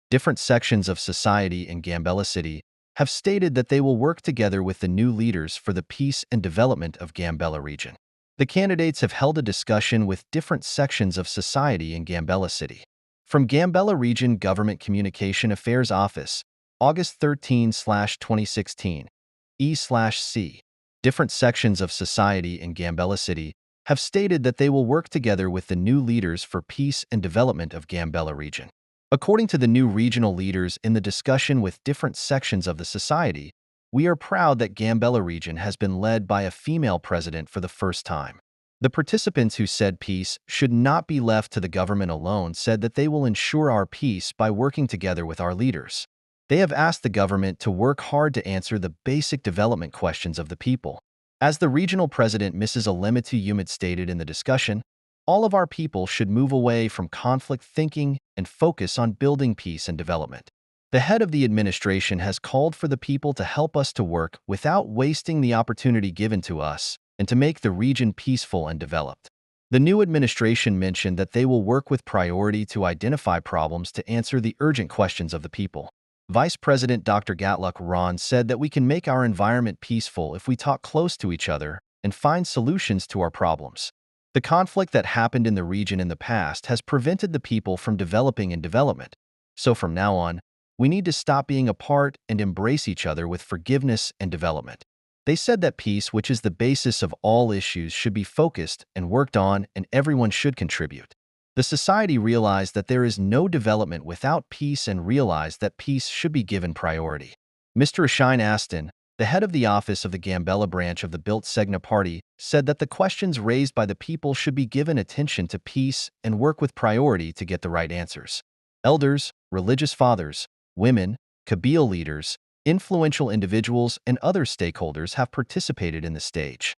different sections of society in Gambella City have stated that they will work together with the new leaders for the peace and development of Gambella region. The candidates have held a discussion with different sections of society in Gambella City. From Gambella Region Government Communication Affairs Office, August 13/2016, E/C. Different sections of society in Gambella City have stated that they will work together with the new leaders for peace and development of Gambella region. According to the new regional leaders in the discussion with different sections of the society, we are proud that Gambella region has been led by a female president for the first time. The participants who said peace should not be left to the government alone said that they will ensure our peace by working together with our leaders. They have asked the government to work hard to answer the basic development questions of the people. As the regional president Mrs. Alematu Humid stated in the discussion, all of our people should move away from conflict thinking and focus on building peace and development. The head of the administration has called for the people to help us to work without wasting the opportunity given to us and to make the region peaceful and developed. The new administration mentioned that they will work with priority to identify problems to answer the urgent questions of the people. Vice President Dr. Gatluk Ron said that we can make our environment peaceful if we talk close to each other and find solutions to our problems. The conflict that happened in the region in the past has prevented the people from developing and development. So from now on, we need to stop being apart and embrace each other with forgiveness and development. They said that peace, which is the basis of all issues, should be focused and worked on, and everyone should contribute. The society realized that there is no development without peace and realized that peace should be given priority. Mr. Ashine Aston, the head of the office of the Gambella branch of the Built Segna Party, said that the questions raised by the people should be given attention to peace and work with priority to get the right answers. Elders, religious fathers, women, Kabyle leaders, influential individuals, and other stakeholders have participated in the stage.